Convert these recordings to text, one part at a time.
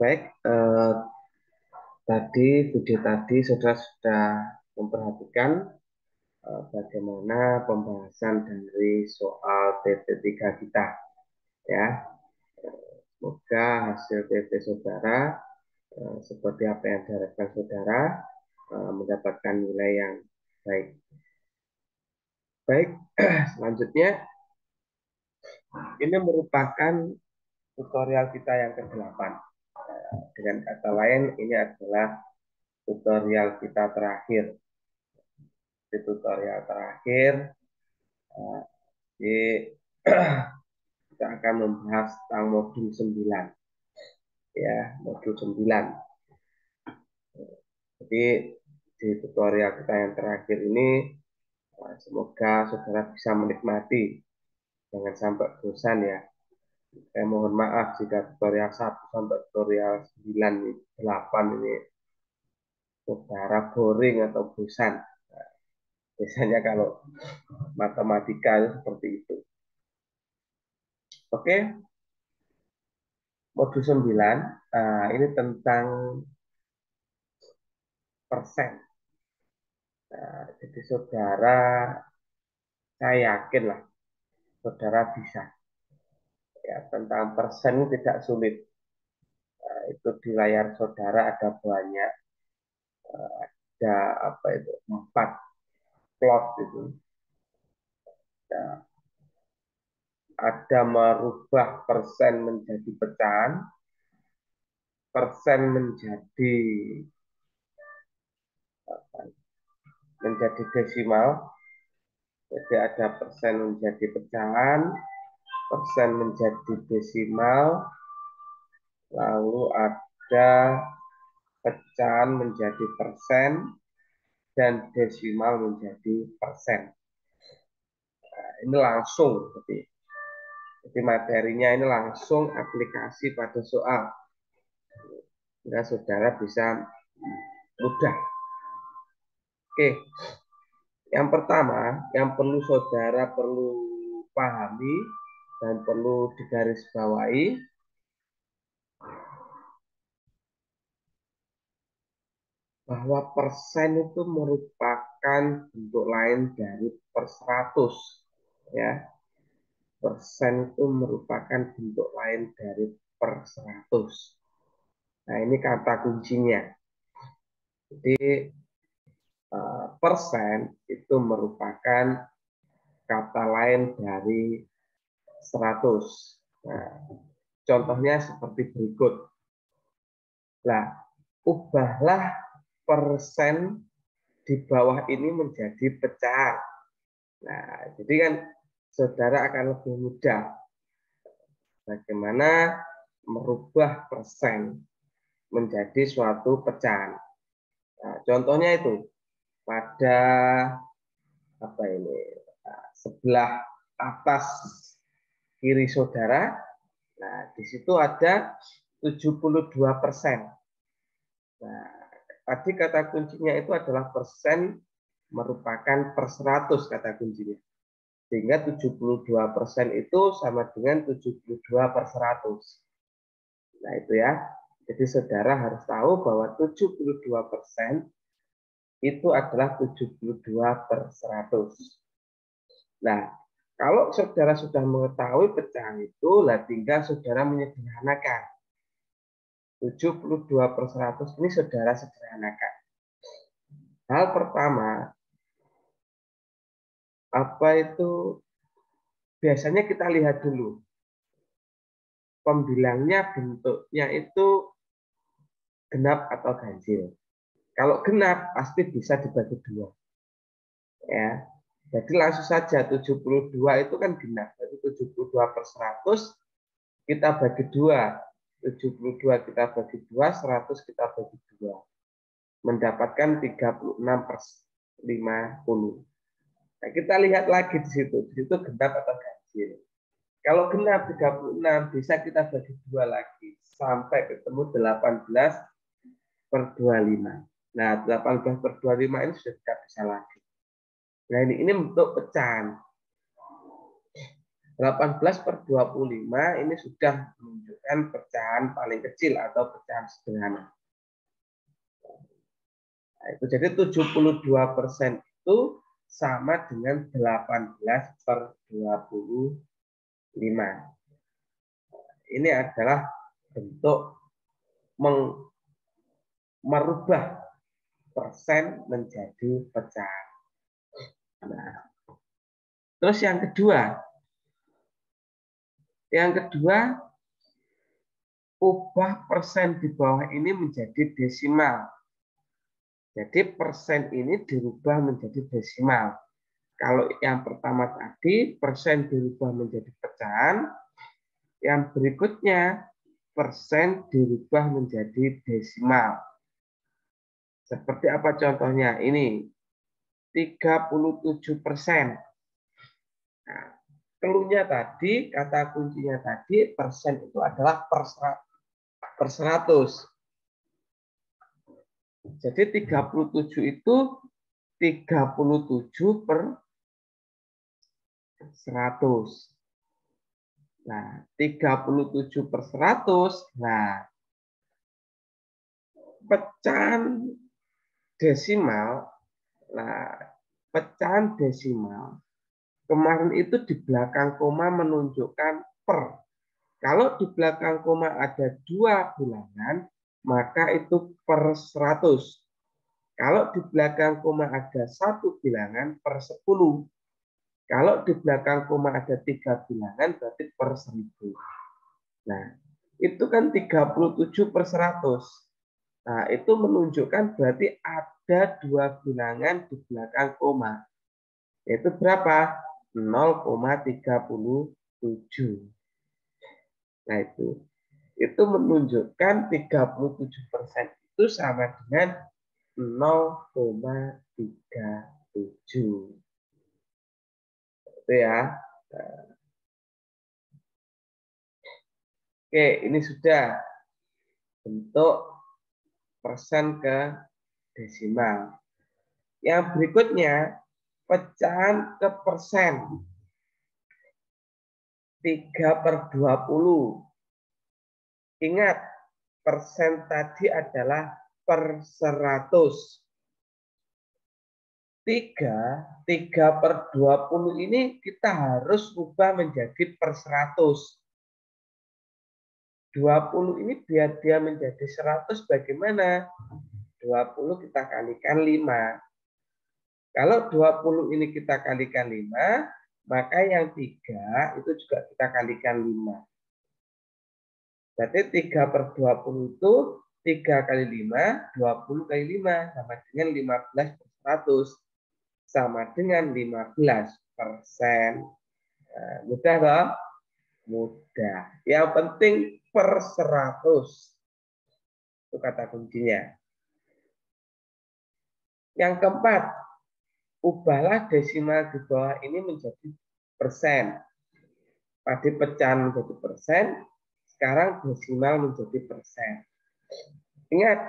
Baik, tadi video tadi saudara sudah memperhatikan bagaimana pembahasan dari soal TP3 kita, ya. Semoga hasil TP saudara seperti apa yang diharapkan saudara mendapatkan nilai yang baik. Baik, selanjutnya ini merupakan tutorial kita yang ke-8. Dengan kata lain, ini adalah tutorial kita terakhir. Di tutorial terakhir, di kita akan membahas tentang modul 9, ya, modul 9. Jadi di tutorial kita yang terakhir ini semoga saudara bisa menikmati, jangan sampai bosan ya. Saya mohon maaf jika tutorial 1 sampai tutorial 9 8 ini saudara boring atau bosan. Nah, biasanya kalau matematika itu seperti itu. Oke, modul 9 ini tentang persen. Nah, jadi saudara, saya yakin lah saudara bisa. Ya, tentang persen tidak sulit. Nah, itu di layar saudara ada banyak, ada apa itu 4 plot itu. Nah, ada merubah persen menjadi pecahan, persen menjadi desimal. Jadi ada persen menjadi pecahan, persen menjadi desimal, lalu ada pecahan menjadi persen, dan desimal menjadi persen. Nah, ini langsung, jadi materinya ini langsung aplikasi pada soal. Nah, saudara bisa mudah. Oke, yang pertama yang perlu saudara pahami dan perlu digarisbawahi, bahwa persen itu merupakan bentuk lain dari per 100, ya. Persen itu merupakan bentuk lain dari per 100. Nah, ini kata kuncinya. Jadi persen itu merupakan kata lain dari 100. Nah, contohnya seperti berikut. Nah, ubahlah persen di bawah ini menjadi pecahan. Nah, jadi kan saudara akan lebih mudah bagaimana merubah persen menjadi suatu pecahan. Nah, contohnya itu pada apa ini, sebelah atas kiri saudara. Nah, di situ ada 72%. Nah, tadi kata kuncinya itu adalah persen merupakan per 100 kata kuncinya. Sehingga 72% itu sama dengan 72 per 100. Nah, itu ya. Jadi saudara harus tahu bahwa 72% itu adalah 72 per 100. Nah, kalau saudara sudah mengetahui pecahan itu, lah tinggal saudara menyederhanakan. 72 per 100 ini saudara sederhanakan. Hal pertama, apa itu, biasanya kita lihat dulu. Pembilangnya bentuknya itu genap atau ganjil. Kalau genap pasti bisa dibagi 2. Ya. Jadi langsung saja 72 itu kan genap. Jadi 72 per 100 kita bagi 2. 72 kita bagi 2, 100 kita bagi 2. Mendapatkan 36 per 50. Nah, kita lihat lagi di situ. Di situ genap atau ganjil. Kalau genap 36 bisa kita bagi 2 lagi sampai ketemu 18 per 25. Nah, 18 per 25 ini sudah tidak bisa lagi. Nah, ini bentuk pecahan. 18 per 25 ini sudah menunjukkan menunjukkan pecahan paling kecil atau pecahan sederhana. Nah, itu jadi 72% itu sama dengan 18/25. Ini adalah bentuk merubah persen menjadi pecahan. Nah, terus yang kedua, ubah persen di bawah ini menjadi desimal. Jadi persen ini dirubah menjadi desimal. Kalau yang pertama tadi persen dirubah menjadi pecahan, yang berikutnya persen dirubah menjadi desimal. Seperti apa contohnya? Ini 37%. Nah, cluenya tadi, kata kuncinya tadi, persen itu adalah per 100. Jadi 37 itu 37 per 100. Nah, 37 per 100. Nah, pecahan desimal. Nah, pecahan desimal. Kemarin itu di belakang koma menunjukkan per. Kalau di belakang koma ada 2 bilangan, maka itu per 100. Kalau di belakang koma ada 1 bilangan, per 10. Kalau di belakang koma ada 3 bilangan, berarti per 1000. Nah, itu kan 37 per 100. Nah, itu menunjukkan berarti ada 2 bilangan di belakang koma. Yaitu berapa? 0,37. Nah, itu menunjukkan 37% itu sama dengan 0,37. Itu ya. Oke, ini sudah bentuk persen ke desimal. Yang berikutnya, pecahan ke persen. 3/20. Ingat, persen tadi adalah per 100. 3/20 ini kita harus ubah menjadi per 100. 20 ini biar dia menjadi 100 bagaimana? 20 kita kalikan 5. Kalau 20 ini kita kalikan 5, maka yang 3 itu juga kita kalikan 5. Berarti 3/20 itu 3 kali 5, 20 kali 5, sama dengan 15 per 100. Sama dengan 15%. Nah, mudah toh? Mudah. Yang penting per 100. Itu kata kuncinya. Yang keempat, ubahlah desimal di bawah ini menjadi persen. Tadi pecahan menjadi persen, sekarang desimal menjadi persen. Ingat,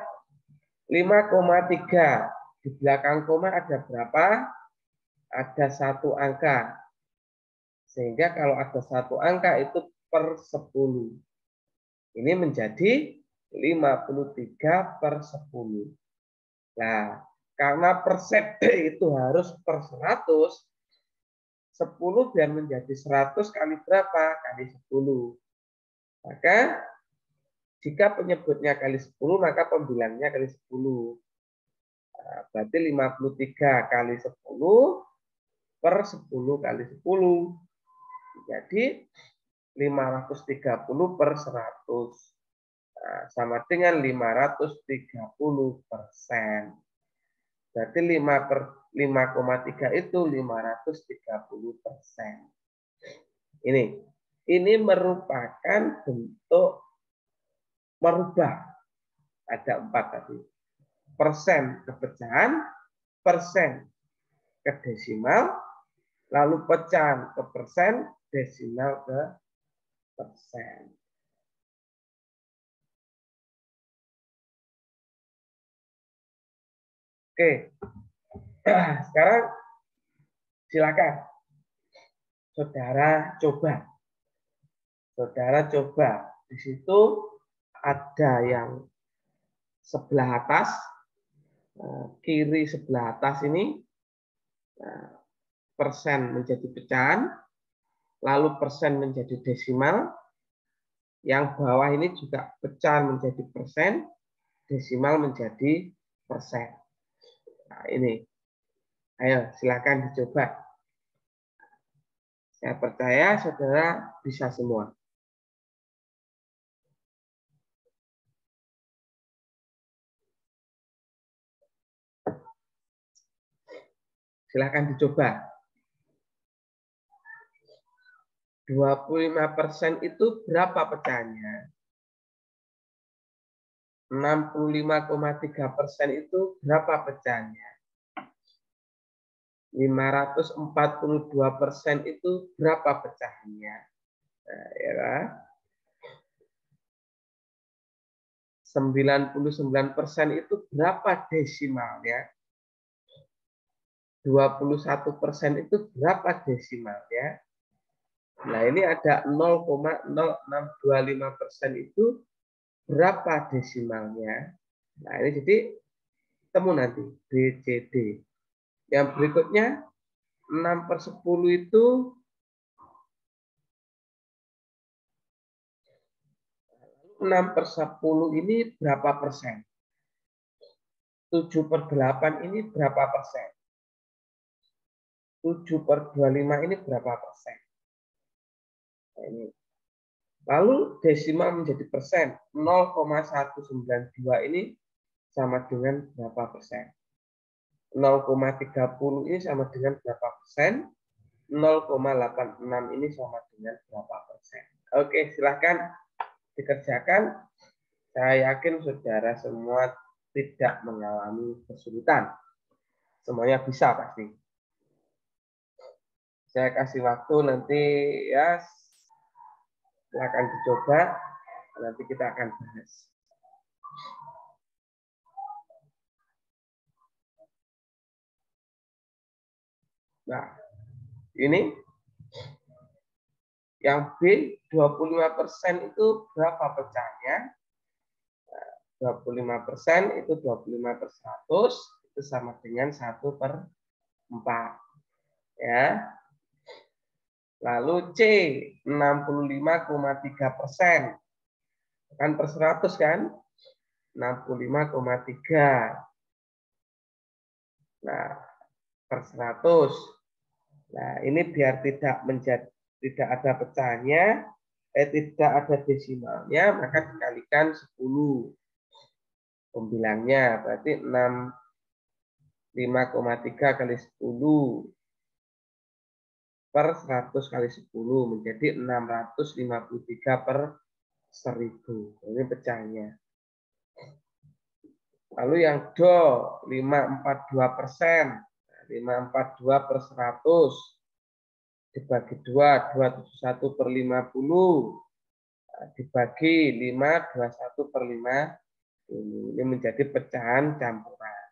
5,3. Di belakang koma ada berapa? Ada 1 angka. Sehingga kalau ada 1 angka itu per 10. Ini menjadi 53 per 10. Nah, karena persen itu harus per 100, 10 biar menjadi 100 kali berapa? Kali 10. Maka jika penyebutnya kali 10, maka pembilangnya kali 10. Nah, berarti 53 kali 10 per 10 kali 10. Jadi 530 per 100. Nah, sama dengan 530%. Berarti 5,3 itu 530%. Ini merupakan bentuk merubah. Ada 4 tadi. Persen ke pecahan, persen ke desimal, lalu pecahan ke persen, desimal ke persen. Oke, sekarang silakan saudara coba. Saudara coba Di situ ada yang sebelah atas, kiri sebelah atas ini, persen menjadi pecahan, lalu persen menjadi desimal, yang bawah ini juga pecahan menjadi persen, desimal menjadi persen. Nah, ini. Ayo, silakan dicoba. Saya percaya saudara bisa semua. Silakan dicoba. 25% itu berapa pecahannya? 65,3% itu berapa pecahannya? 542% itu berapa pecahannya? Nah, ya. 99% itu berapa desimalnya? 21% itu berapa desimalnya? Nah, ini ada 0,0625% itu berapa desimalnya? Nah, ini jadi temu nanti B, C, D. Yang berikutnya 6/10 itu 6/10 ini berapa persen? 7/8 ini berapa persen? 7/25 ini berapa persen? Nah, ini. Lalu desimal menjadi persen. 0,192 ini sama dengan berapa persen? 0,30 ini sama dengan berapa persen? 0,86 ini sama dengan berapa persen? Oke, silahkan dikerjakan. Saya yakin saudara semua tidak mengalami kesulitan. Semuanya bisa pasti. Saya kasih waktu nanti ya, silakan dicoba. Nanti kita akan bahas. Nah, ini yang B 25% itu berapa pecahannya? 25% itu 25/100 itu sama dengan 1/4. Ya. Lalu C 65,3%. Kan per 100 kan? 65,3. Nah, per 100. Nah, ini biar tidak ada pecahannya, tidak ada desimalnya, maka dikalikan 10. Pembilangnya berarti 5,3 kali 10 per 100 kali 10 menjadi 653/1000. Ini pecahannya. Lalu yang do 542%. 542/100 dibagi 2, 271/50 dibagi 5, 21/50. Ini menjadi pecahan campuran.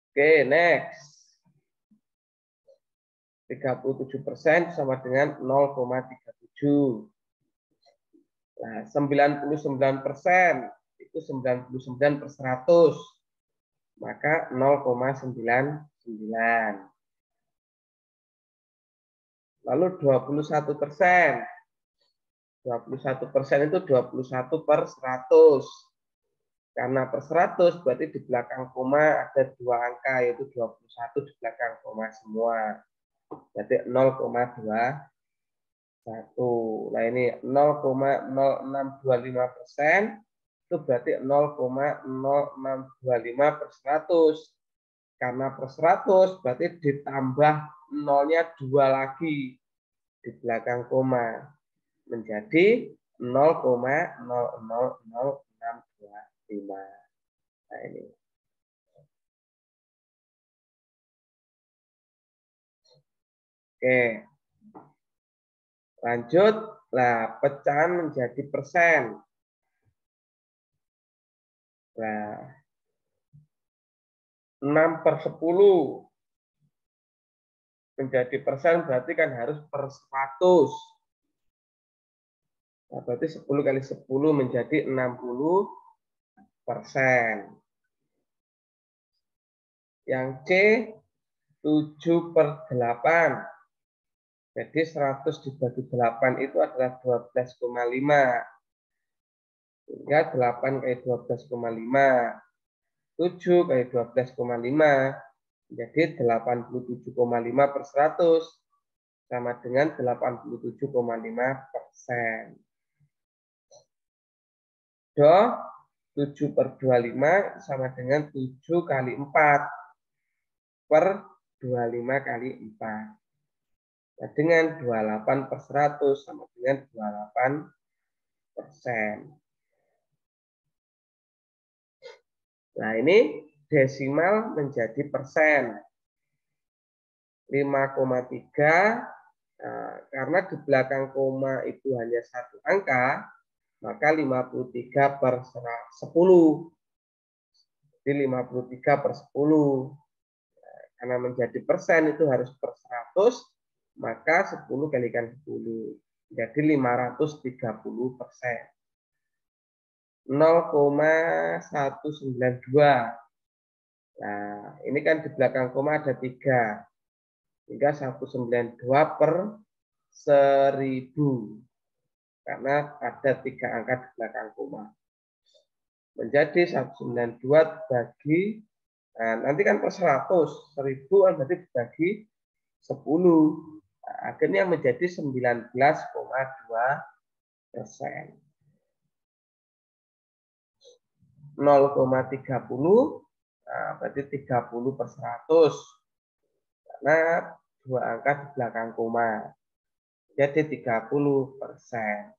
Oke, next. 37% sama dengan 0,37. Nah, 99% itu 99/100. Maka 0,99. Lalu 21%. 21% itu 21/100. Karena per 100 berarti di belakang koma ada 2 angka, yaitu 21 di belakang koma semua. Berarti 0,21. Nah ini 0,0625% itu berarti 0,0625/100. Karena per 100 berarti ditambah nolnya 2 lagi di belakang koma. Menjadi 0,000625. Nah ini. Oke. Lanjut. Nah, pecahan menjadi persen. Nah, 6/10. menjadi persen berarti kan harus per 100. Nah, berarti 10 kali 10 menjadi 60%. Yang C 7/8. Jadi 100 dibagi 8 itu adalah 12,5. Sehingga 8 kali 12,5. 7 kali 12,5 menjadi 87,5/100 sama dengan 87,5%. Do 7/25 sama dengan 7 kali 4 per 25 kali 4. Nah, dengan 28/100 sama dengan 28%. Nah, ini desimal menjadi persen. 5,3. Nah, karena di belakang koma itu hanya satu angka, maka 53/10. Jadi 53/10. Karena menjadi persen itu harus per 100, maka 10 kalikan 10. Jadi 530%. 0,192. Nah, ini kan di belakang koma ada 3. Hingga 192/1000. Karena ada 3 angka di belakang koma. Menjadi 192 bagi, nah, nanti kan per 100. 1000 kan berarti dibagi 10. Nah, akhirnya menjadi 19,2%. 0,30. Nah, berarti 30/100. Karena 2 angka di belakang koma. Jadi 30%.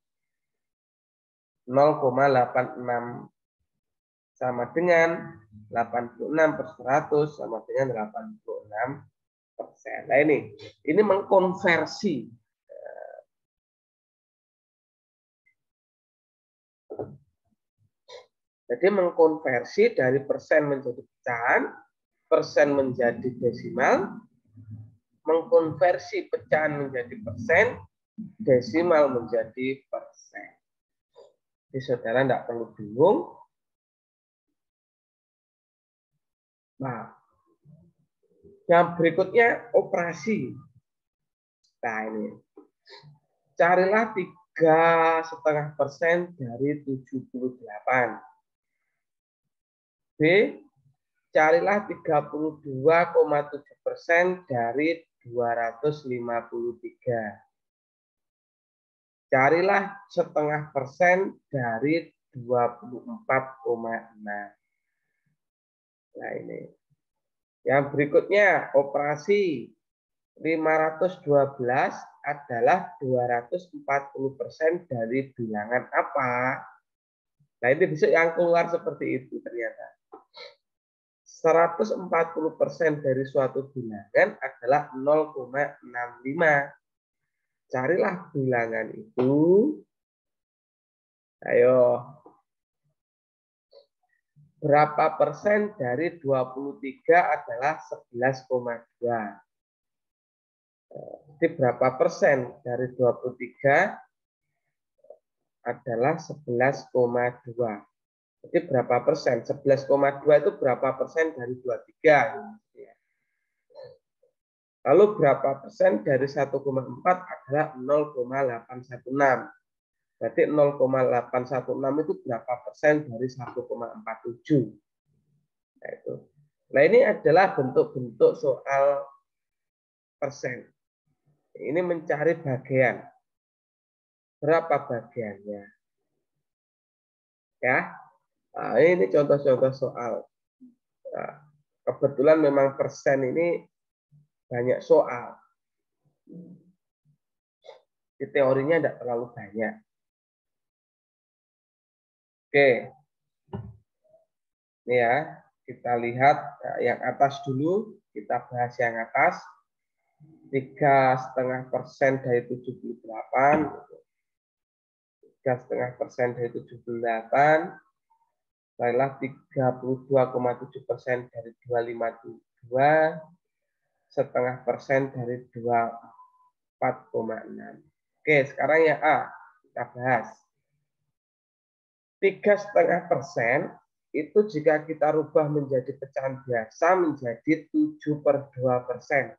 0,86 sama dengan 86/100 sama dengan 86%. Nah, ini mengkonversi. Jadi mengkonversi dari persen menjadi pecahan, persen menjadi desimal, mengkonversi pecahan menjadi persen, desimal menjadi persen. Jadi saudara tidak perlu bingung. Nah, yang berikutnya operasi. Nah, ini. Carilah 3,5% dari 78. B. Carilah 32,7% dari 253. Carilah 0,5% dari 24,6. Nah, ini. Yang berikutnya operasi 512 adalah 240% dari bilangan apa? Nah, ini besok yang keluar seperti itu ternyata. 140% dari suatu bilangan adalah 0,65. Carilah bilangan itu. Ayo. Berapa persen dari 23 adalah 11,2. Jadi berapa persen dari 23 adalah 11,2. Jadi berapa persen? 11,2 itu berapa persen dari 23? Lalu berapa persen dari 1,4 adalah 0,816. Berarti 0,816 itu berapa persen dari 1,47? Nah, itu. Nah, ini adalah bentuk-bentuk soal persen. Ini mencari bagian. Berapa bagiannya? Ya. Nah, ini contoh-contoh soal. Nah, kebetulan memang persen ini banyak soal. Di teorinya tidak terlalu banyak. Oke. Ini ya, kita lihat yang atas dulu. Kita bahas yang atas. 3,5% dari 78. 3,5% dari 78. Lainlah 32,7% dari 252. 0,5% dari 24,6. Oke, sekarang yang A kita bahas. 3,5% itu jika kita rubah menjadi pecahan biasa menjadi 7/2%.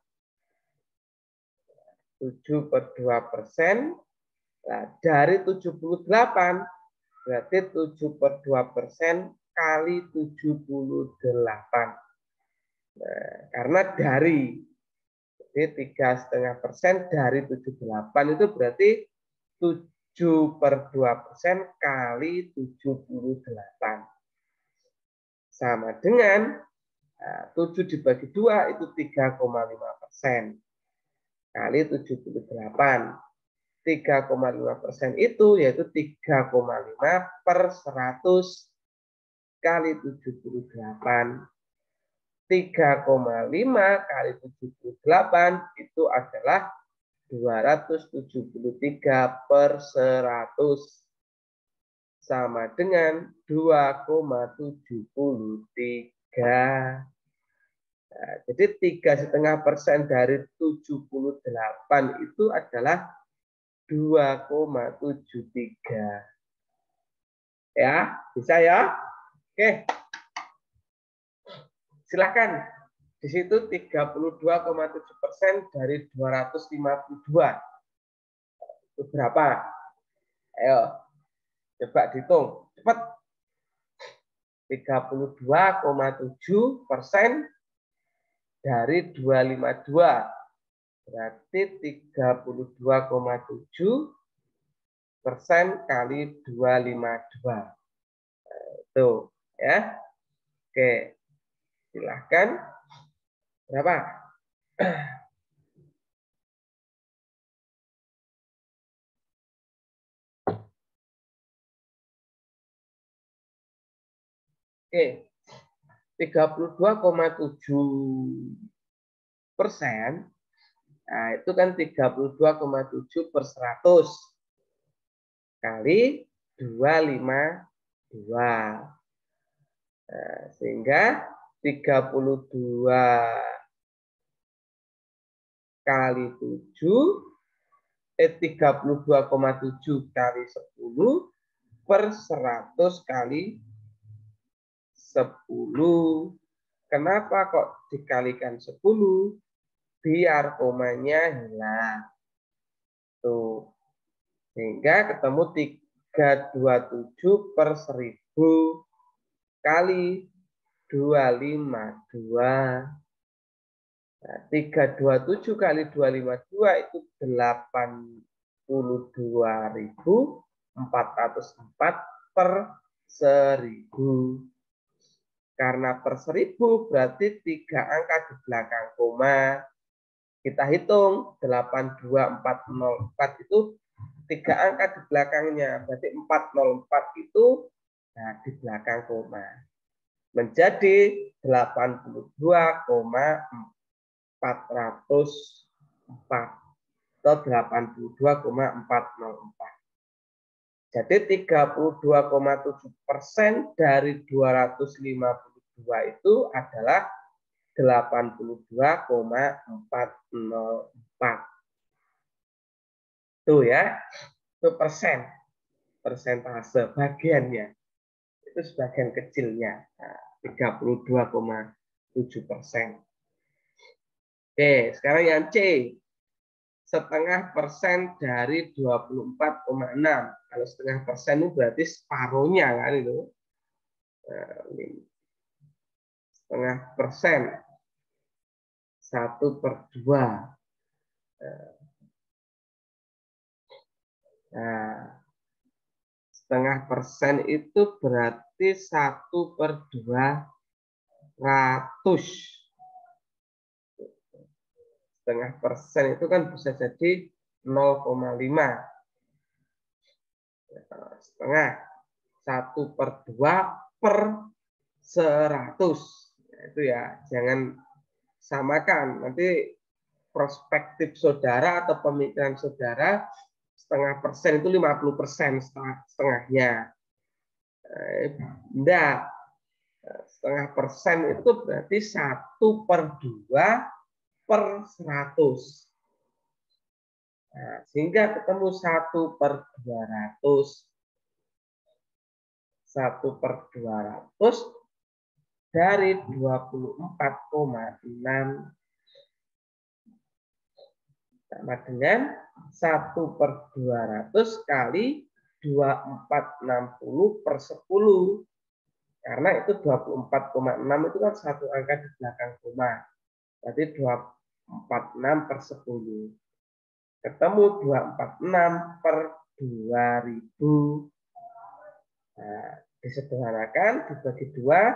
7/2%. Nah, dari 78 berarti 7/2% kali 78. Nah, karena dari, jadi 3,5% dari 78 itu berarti 7/2% kali 78. Sama dengan 7 dibagi 2 itu 3,5% kali 78. 3,5% itu yaitu 3,5/100 kali 78. 3,5 kali 78 itu adalah 273/100 sama dengan 2,73. Nah, jadi 3,5% dari 78 itu adalah 2,73. Ya, bisa ya? Oke. Silakan. Di situ 32,7% dari 252. Itu berapa? Ayo, coba dihitung. Cepat. 32,7% dari 252. Berarti 32,7% kali 252. Itu ya. Oke. Silahkan. Berapa? Oke. 32,7%. Nah, itu kan 32,7/100 kali 252. Nah, sehingga 32 kali 7 32,7 kali 10/100 kali 10. Kenapa kok dikalikan 10? Biar komanya hilang. Tuh. Sehingga ketemu 327/1000 kali 252. Nah, 327 kali 252 itu 82.404/1000. Karena per 1000 berarti 3 angka di belakang koma. Kita hitung 82404 itu 3 angka di belakangnya. Berarti 404 itu nah, di belakang koma. Menjadi 82,404 atau 82,404. Jadi 32,7% dari 252 itu adalah 82,404. Tuh ya, itu persen, persentase bagiannya. Itu sebagian kecilnya, 32,7%. Oke, sekarang yang C. 0,5% dari 24,6. Kalau 0,5% itu berarti separuhnya kan itu. 0,5%. 1/2. Nah, 0,5% itu berarti 1/200. 0,5% itu kan bisa jadi 0,5. Setengah 1/2/100. Nah, itu ya, jangan samakan. Nanti perspektif saudara atau pemikiran saudara 0,5% itu 50% setengahnya. Enggak. 0,5% itu berarti 1/2 per 100. Nah, sehingga ketemu 1 per 200. 1 per 200 dari 24,6 sama dengan 1 per 200 kali 2460 per 10. Karena itu 24,6 itu kan satu angka di belakang koma. Berarti 246 per 10. Ketemu 246 per 2000. Nah, disederhanakan, dibagi 2,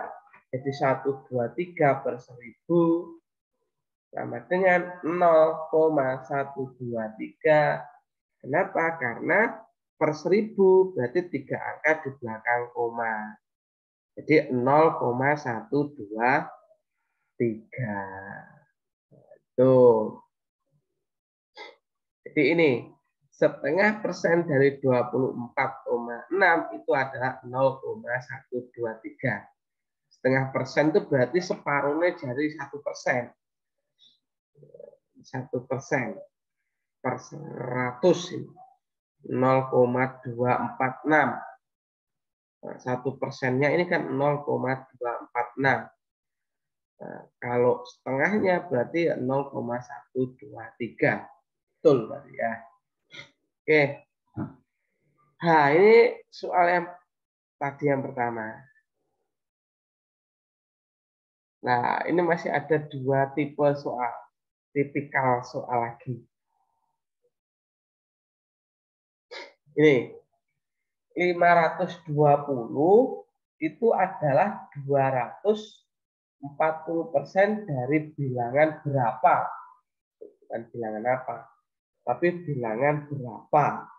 jadi 123 per 1000. Sama dengan 0,123. Kenapa? Karena per 1000 berarti 3 angka di belakang koma. Jadi 0,123. Tuh. Jadi ini setengah persen dari 24,6 itu adalah 0,123. Setengah persen itu berarti separuhnya dari 1%. 1% per 100 ini 0,246. Nah, 1%-nya ini kan 0,246. Nah, kalau setengahnya berarti 0,123. Betul berarti ya. Oke. Nah, ini soal yang tadi yang pertama. Nah, ini masih ada 2 tipe soal. Tipikal soal lagi. Ini 520 itu adalah 240% dari bilangan berapa? Bukan bilangan apa, tapi bilangan berapa.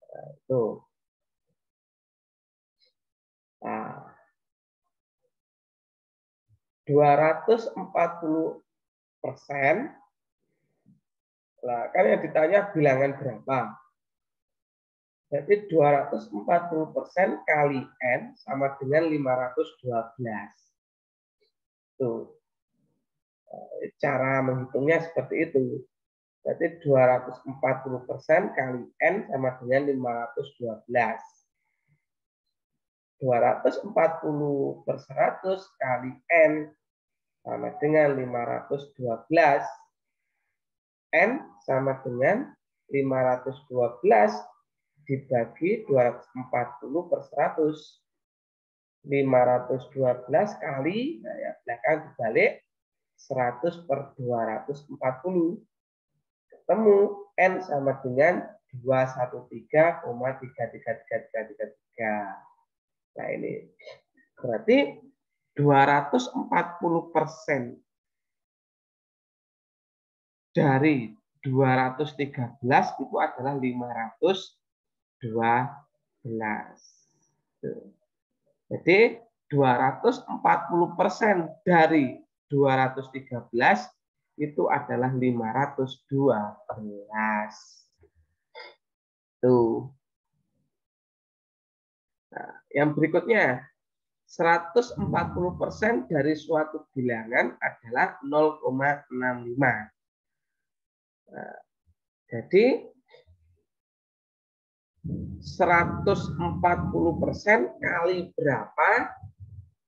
Nah, itu. Nah, 240%. Nah, kan yang ditanya bilangan berapa? Jadi 240% kali N sama dengan 512. Tuh. Cara menghitungnya seperti itu. Berarti 240% kali N sama dengan 512. 240 per 100 kali N sama dengan 512. N sama dengan 512 dibagi 240 per 100. 512 kali, nah ya, belakang dibalik, 100 per 240. Ketemu N sama dengan 213,33333. Nah ini berarti 240% dari 213 itu adalah 512. Jadi 240% dari 213 itu adalah 512. Tuh. Nah, yang berikutnya 140% dari suatu bilangan adalah 0,65. Nah, jadi 140% kali berapa?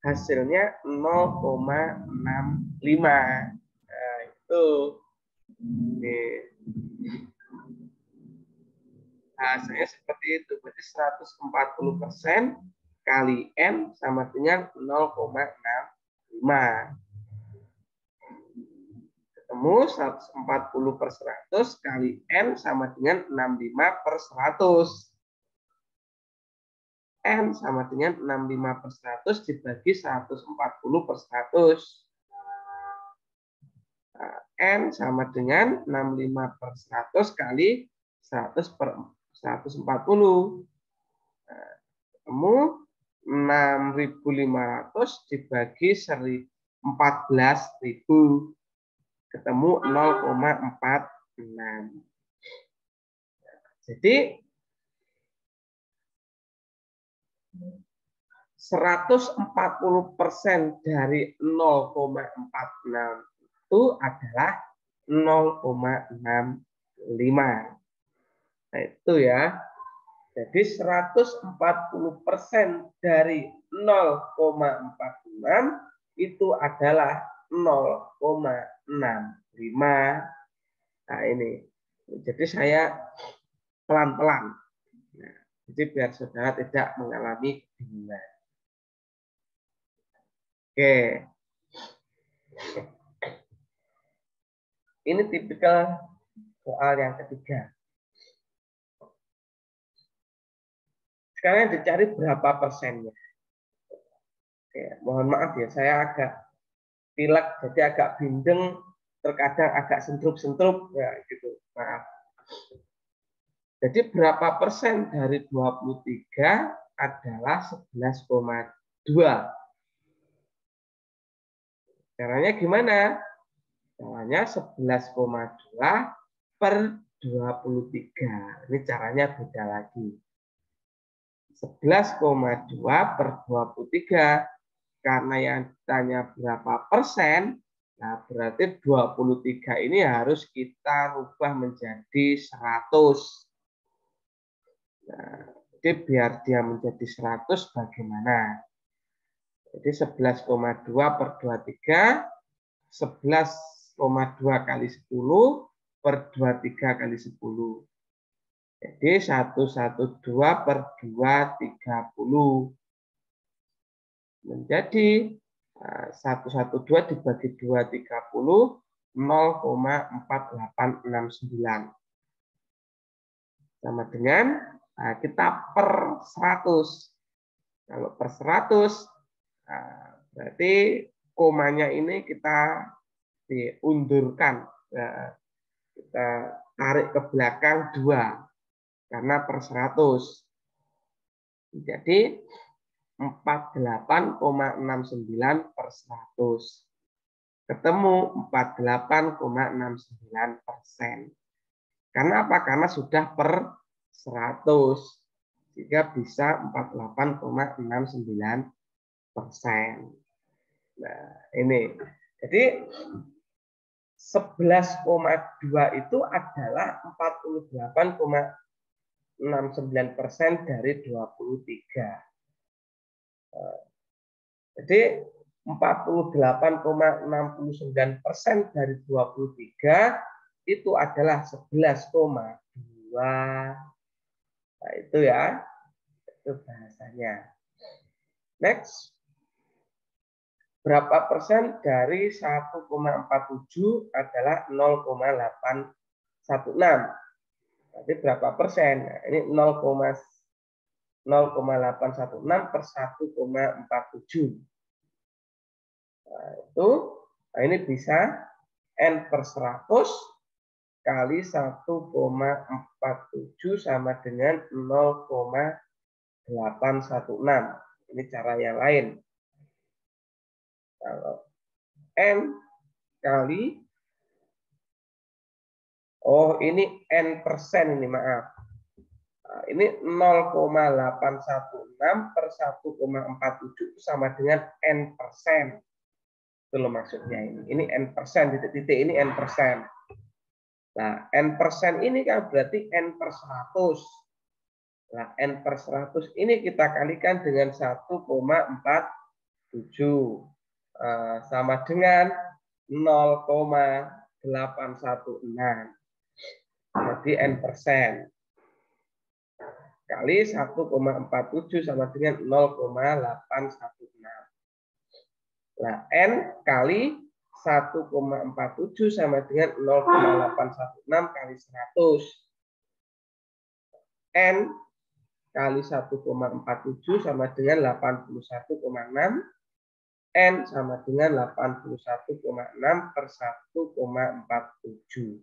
Hasilnya 0,65. Nah, itu. Nih. Hasilnya seperti itu. Berarti 140% kali N sama dengan 0,65. Ketemu 140 per 100 kali N sama dengan 65 per 100. N sama dengan 65 per 100 dibagi 140 per 100. Nah, N sama dengan 65 per 100 kali 100 per 140. Nah, ketemu 6.500 dibagi 14.000. Ketemu 0,46. Jadi 140% dari 0,46 itu adalah 0,65. Nah, itu ya. Jadi 140% dari 0,46 itu adalah 0,65. Nah, ini. Jadi saya pelan-pelan. Nah, jadi biar saudara tidak mengalami kebingungan. Oke. Ini tipikal soal yang ketiga. Sekarang dicari berapa persennya. Oke, mohon maaf ya, saya agak pilek, jadi agak bindeng, terkadang agak sentrup-sentrup, ya gitu. Maaf. Jadi berapa persen dari 23 adalah 11,2. Caranya gimana? Caranya 11,2 per 23. Ini caranya beda lagi. 11,2 per 23. Karena yang ditanya berapa persen, nah berarti 23 ini harus kita rubah menjadi 100. Nah, jadi biar dia menjadi 100 bagaimana? Jadi 11,2 per 23, 11,2 kali 10 per 23 kali 10. Jadi 112 per 2, 30. Menjadi 112 dibagi 2, 30, 0,4869. Sama dengan kita per 100. Kalau per 100, berarti komanya ini kita diundurkan. Kita tarik ke belakang 2. Karena per 100. Jadi 48,69 per 100. Ketemu 48,69%. Karena apa? Karena sudah per 100. Sehingga bisa 48,69%. Nah, ini. Jadi 11,2 itu adalah 48,69% dari 23. Jadi 48,69% dari 23 itu adalah 11,2. Nah, itu ya. Itu bahasanya. Next. Berapa persen dari 1,47 adalah 0,816? Berarti berapa persen? Nah, ini 0,816 per 1,47. Nah, itu. Nah, ini bisa N per 100 kali 1,47 sama dengan 0,816. Ini cara yang lain. Kalau N kali, ini N persen ini, maaf. Nah, ini 0,816 per 1,47 sama dengan N persen. Itu loh maksudnya ini. Ini N persen, titik-titik ini N persen. Nah, N persen ini kan berarti N per 100. Nah, N per 100 ini kita kalikan dengan 1,47. Sama dengan 0,816. Jadi N persen. Kali 1,47 sama dengan 0,816. Nah, N kali 1,47 sama dengan 0,816 kali 100. N kali 1,47 sama dengan 81,6. N sama dengan 81,6 per 1,47.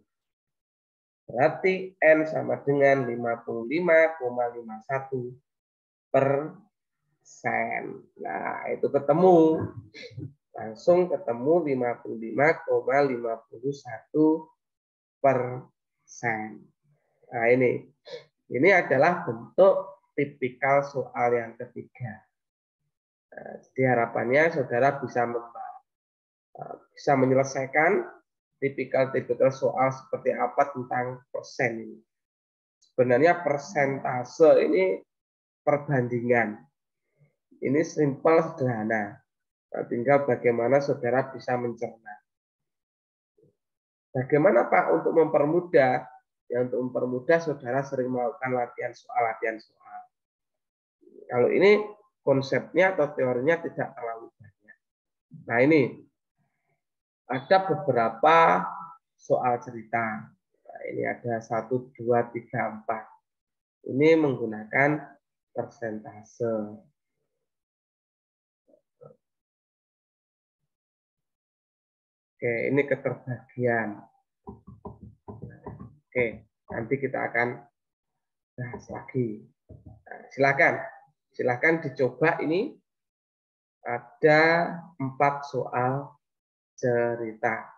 Berarti N sama dengan 55,51 persen. Nah, itu ketemu. Langsung ketemu 55,51 persen. Nah, ini adalah bentuk tipikal soal yang ketiga. Nah, jadi harapannya saudara bisa menyelesaikan tipikal soal seperti apa tentang persen ini. Sebenarnya persentase ini perbandingan. Ini simpel, sederhana. Nah, tinggal bagaimana saudara bisa mencerna. Bagaimana Pak untuk mempermudah? Ya, untuk mempermudah saudara sering melakukan latihan soal. Kalau ini konsepnya atau teorinya tidak terlalu banyak. Nah, ini ada beberapa soal cerita. Nah, ini ada 1, 2, 3, 4. Ini menggunakan persentase. Oke, ini keterbagian. Oke, nanti kita akan bahas lagi. Nah, silakan dicoba ini. Ada 4 soal cerita.